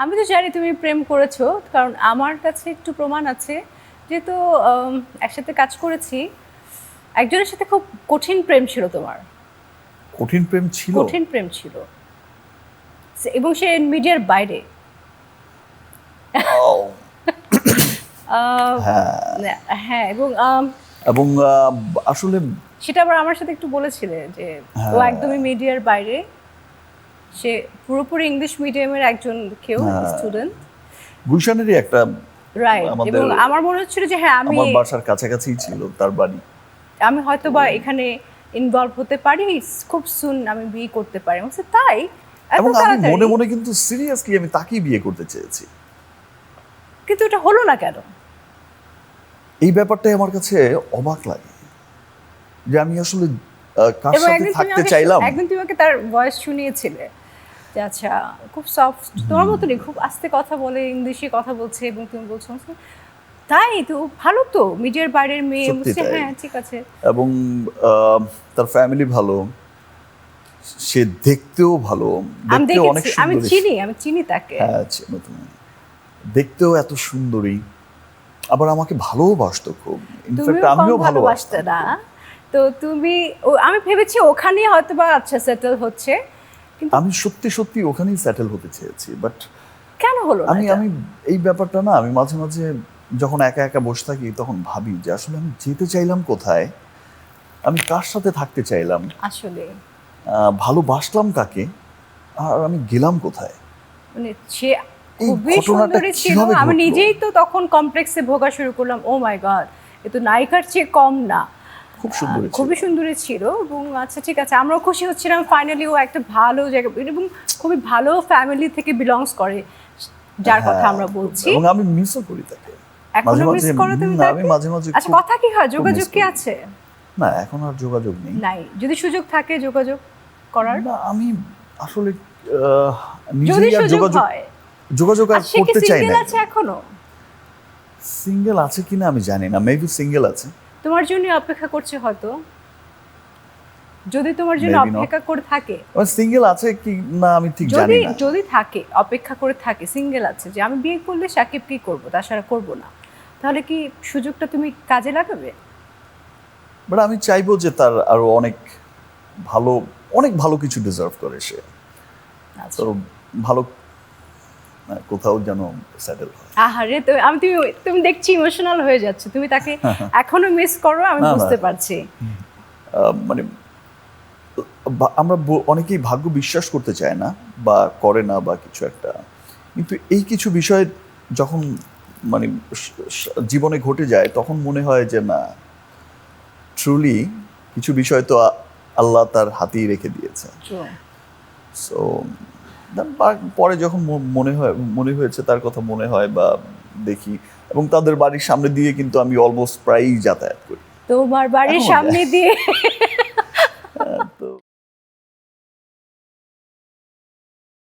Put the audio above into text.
আমি তো জানি তুমি প্রেম করেছো, কারণ আমার কাছে একটু প্রমাণ আছে। যেহেতু একসাথে কাজ করেছি, একজনের সাথে খুব কঠিন প্রেম ছিল তোমার। কঠিন প্রেম ছিল? কঠিন প্রেম ছিল, এবং সে মিডিয়ার বাইরে। ও, আহ, হ্যাঁ। হ্যাঁ, এবং এবং আসলে সেটা আবার আমার সাথে একটু বলেছিলে যে ও হ্যাঁ, একদমই মিডিয়ার বাইরে, সে পুরোপুরি ইংলিশ মিডিয়ামের একজন কেউ স্টুডেন্ট। গুলশানেরই একটা, রাইট, আমাদের এবং আমার মনে হচ্ছিল যে হ্যাঁ আমি আমার বাসার কাছাকাছি ছিল তার বাড়ি। আমি হয়তো বা এখানে ইনভলভ হতে পারি, খুব সুন আমি বিয়ে করতে পারি। আমি বলছি, তাই এত এবং আমি তাড়াতাড়ি? মনে মনে কিন্তু সিরিয়াসলি আমি তাকেই বিয়ে করতে চেয়েছি। কিন্তু এটা হলো না কেন? এই ব্যাপারটাই আমার কাছে অবাক লাগে যে আমি আসলে কার এবং সাথে থাকতে চাইলাম। একদিন তুমি আমাকে তার ভয়েস শুনিয়েছিলে যে আচ্ছা খুব সফট, তোমার মতনই খুব আস্তে কথা বলে, ইংলিশে কথা বলছে, এবং তুমি বলছো তাই তো ভালো, তো মিডিয়ার বাইরের মেয়ে। সত্যি বলছে তাই। হ্যাঁ ঠিক আছে। এবং তার ফ্যামিলি ভালো, সে দেখতেও ভালো, আমি দেখতেও অনেক দেখেছি, সুন্দরী। আমি চিনি তাকে। হ্যাঁ, চেনো তুমি। দেখতেও এত সুন্দরী, আবার আমাকে ভালোবাসতো খুব। ইনফ্যাক্ট তুমিও কম আমিও ভালোবাসতে ভালোবাসতাম না। খুব। তো তুমি আমি ভেবেছি ওখানেই হয়তো বা আচ্ছা সেটেল হচ্ছে, কিন্তু আমি সত্যি সত্যি ওখানেই সেটেল হতে চেয়েছি, বাট কেন হলো না আমি এটা? আমি এই ব্যাপারটা না, আমি মাঝে মাঝে যখন একা একা বসে থাকি তখন ভাবি যে আসলে আমি যেতে চাইলাম কোথায়, আমি কার সাথে থাকতে চাইলাম, আসলে ভালোবাসলাম কাকে, আর আমি গেলাম কোথায়। মানে সে এই খুবই ঘটনাটা সুন্দরী ছিল। কিভাবে আমি ঘটলো? নিজেই তো তখন কমপ্লেক্সে ভোগা শুরু করলাম, ও মাই গড, এ তো নায়িকার চেয়ে কম না। খুব সুন্দরী ছিল। খুবই সুন্দরী ছিল, এবং আচ্ছা ঠিক আছে, আমরাও খুশি হচ্ছিলাম ফাইনালি ও একটা ভালো জায়গা, এবং খুবই ভালো ফ্যামিলি থেকে বিলংস করে, যার কথা হ্যাঁ, আমরা বলছি। এবং আমি মিসও করি তাকে এখনো মিস করো তুমি তাকে? আমি মাঝে মাঝে আচ্ছা, খুব কথা কি হয়, খুব যোগাযোগ miss কি করি। আছে? না, এখন আর যোগাযোগ নেই। নাই, যদি সুযোগ থাকে যোগাযোগ করার? না, আমি আসলে যদি নিজেই আর সুযোগ হয়। যোগাযোগ আর আর সে কি করতে চাই সিঙ্গেল না। আছে এখনো? সিঙ্গেল আছে কিনা আমি জানি না, মেবি সিঙ্গেল আছে। তোমার জন্য অপেক্ষা করছে হয়তো, যদি তোমার জন্য Maybe not. অপেক্ষা করে থাকে। সিঙ্গেল আছে কি না আমি ঠিক জানি যদি না। যদি থাকে, অপেক্ষা করে থাকে, সিঙ্গেল আছে, যে আমি বিয়ে করলে সাকিব কি করবো, তাছাড়া করবো না, তাহলে কি সুযোগটা তুমি কাজে লাগাবে? বাট আমি চাইবো যে তার আরো ভালো অনেক ভালো কিছু ডিজার্ভ করে সে। আচ্ছা। তো ভালো কোথাও যেন সেটেল হয়। আহারে, তুমি তুমি দেখছি ইমোশনাল হয়ে যাচ্ছে, তুমি তাকে এখনো মিস করো, আমি না, না। বুঝতে পারছি। মানে আমরা অনেকেই ভাগ্য বিশ্বাস করতে চায় না বা করে না বা কিছু একটা, কিন্তু এই কিছু বিষয় যখন মানে জীবনে ঘটে যায় তখন মনে হয় যে না, ট্রুলি কিছু বিষয় তো আল্লাহ তার হাতেই রেখে দিয়েছে। True. সো পরে যখন মনে হয়েছে তার কথা মনে হয় বা দেখি, এবং তাদের বাড়ির সামনে দিয়ে কিন্তু আমি অলমোস্ট প্রায়ই যাতায়াত করি। তোমার বাড়ির এখনো সামনে যায়। দিয়ে